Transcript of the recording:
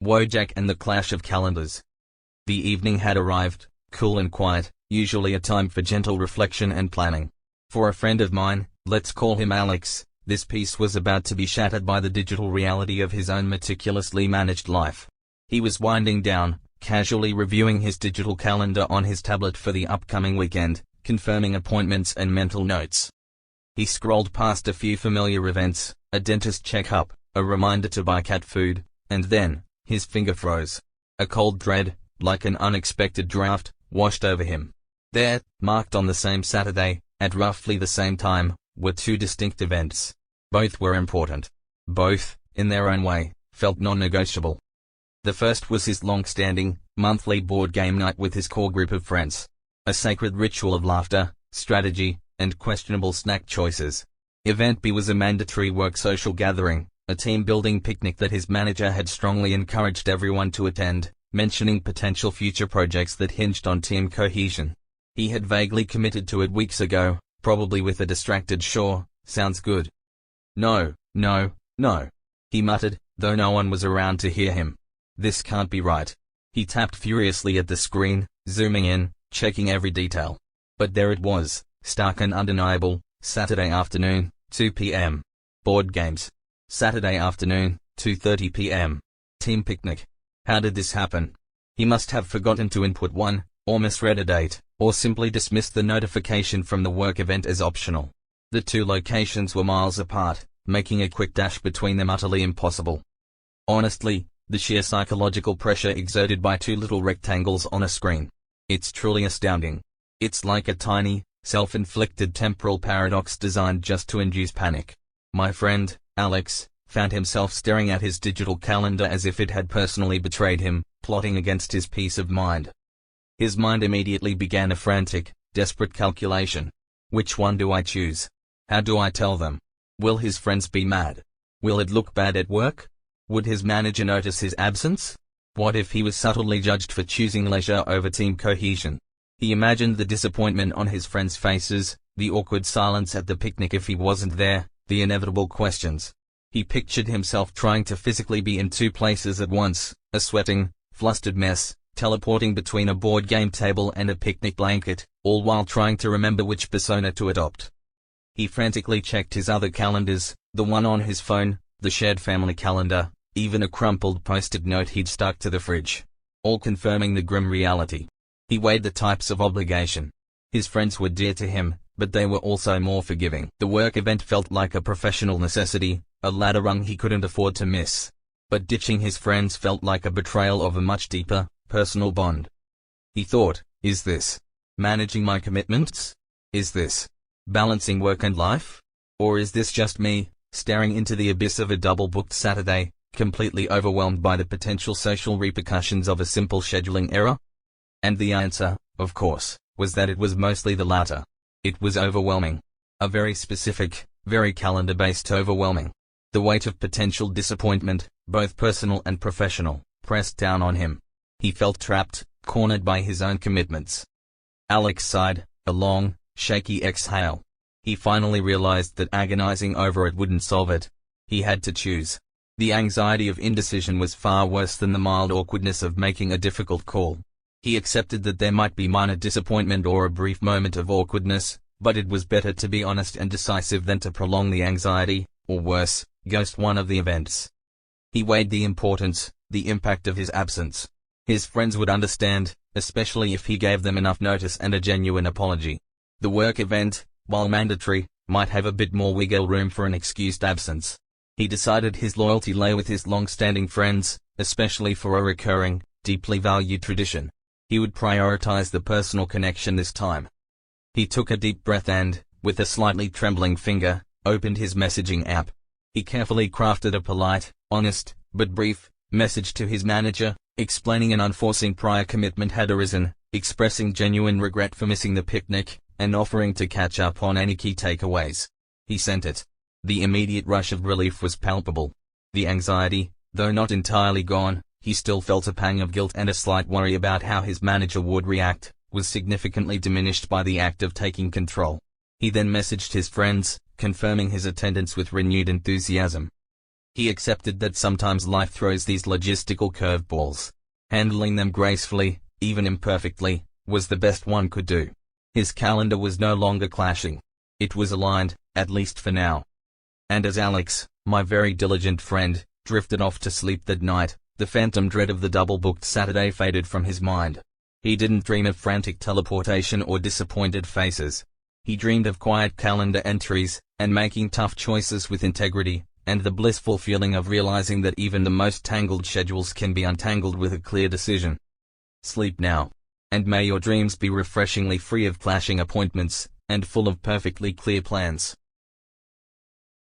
Wojak and the clash of calendars. The evening had arrived, cool and quiet, usually a time for gentle reflection and planning. For a friend of mine, let's call him Alex, this peace was about to be shattered by the digital reality of his own meticulously managed life. He was winding down, casually reviewing his digital calendar on his tablet for the upcoming weekend, confirming appointments and mental notes. He scrolled past a few familiar events, a dentist checkup, a reminder to buy cat food, and then, his finger froze. A cold dread, like an unexpected draft, washed over him. There, marked on the same Saturday, at roughly the same time, were two distinct events. Both were important. Both, in their own way, felt non-negotiable. The first was his long-standing, monthly board game night with his core group of friends. A sacred ritual of laughter, strategy, and questionable snack choices. Event B was a mandatory work social gathering, a team-building picnic that his manager had strongly encouraged everyone to attend, mentioning potential future projects that hinged on team cohesion. He had vaguely committed to it weeks ago, probably with a distracted "sure, sounds good." "No, no, no," he muttered, though no one was around to hear him. "This can't be right." He tapped furiously at the screen, zooming in, checking every detail. But there it was, stark and undeniable: Saturday afternoon, 2 p.m. Board games. Saturday afternoon, 2:30 p.m. Team picnic. How did this happen? He must have forgotten to input one, or misread a date, or simply dismissed the notification from the work event as optional. The two locations were miles apart, making a quick dash between them utterly impossible. Honestly, the sheer psychological pressure exerted by two little rectangles on a screen. It's truly astounding. It's like a tiny, self-inflicted temporal paradox designed just to induce panic. My friend, Alex, found himself staring at his digital calendar as if it had personally betrayed him, plotting against his peace of mind. His mind immediately began a frantic, desperate calculation. Which one do I choose? How do I tell them? Will his friends be mad? Will it look bad at work? Would his manager notice his absence? What if he was subtly judged for choosing leisure over team cohesion? He imagined the disappointment on his friends' faces, the awkward silence at the picnic if he wasn't there, the inevitable questions. He pictured himself trying to physically be in two places at once, a sweating, flustered mess, teleporting between a board game table and a picnic blanket, all while trying to remember which persona to adopt. He frantically checked his other calendars, the one on his phone, the shared family calendar, even a crumpled post-it note he'd stuck to the fridge, all confirming the grim reality. He weighed the types of obligation. His friends were dear to him, but they were also more forgiving. The work event felt like a professional necessity, a ladder rung he couldn't afford to miss. But ditching his friends felt like a betrayal of a much deeper, personal bond. He thought, is this managing my commitments? Is this balancing work and life? Or is this just me, staring into the abyss of a double-booked Saturday, completely overwhelmed by the potential social repercussions of a simple scheduling error? And the answer, of course, was that it was mostly the latter. It was overwhelming. A very specific, very calendar-based overwhelming. The weight of potential disappointment, both personal and professional, pressed down on him. He felt trapped, cornered by his own commitments. Alex sighed, a long, shaky exhale. He finally realized that agonizing over it wouldn't solve it. He had to choose. The anxiety of indecision was far worse than the mild awkwardness of making a difficult call. He accepted that there might be minor disappointment or a brief moment of awkwardness, but it was better to be honest and decisive than to prolong the anxiety, or worse, ghost one of the events. He weighed the importance, the impact of his absence. His friends would understand, especially if he gave them enough notice and a genuine apology. The work event, while mandatory, might have a bit more wiggle room for an excused absence. He decided his loyalty lay with his long-standing friends, especially for a recurring, deeply valued tradition. He would prioritize the personal connection this time. He took a deep breath and, with a slightly trembling finger, opened his messaging app. He carefully crafted a polite, honest, but brief, message to his manager, explaining an unforeseen prior commitment had arisen, expressing genuine regret for missing the picnic, and offering to catch up on any key takeaways. He sent it. The immediate rush of relief was palpable. The anxiety, though not entirely gone, he still felt a pang of guilt and a slight worry about how his manager would react, was significantly diminished by the act of taking control. He then messaged his friends, confirming his attendance with renewed enthusiasm. He accepted that sometimes life throws these logistical curveballs. Handling them gracefully, even imperfectly, was the best one could do. His calendar was no longer clashing. It was aligned, at least for now. And as Alex, my very diligent friend, drifted off to sleep that night, the phantom dread of the double-booked Saturday faded from his mind. He didn't dream of frantic teleportation or disappointed faces. He dreamed of quiet calendar entries, and making tough choices with integrity, and the blissful feeling of realizing that even the most tangled schedules can be untangled with a clear decision. Sleep now. And may your dreams be refreshingly free of clashing appointments, and full of perfectly clear plans.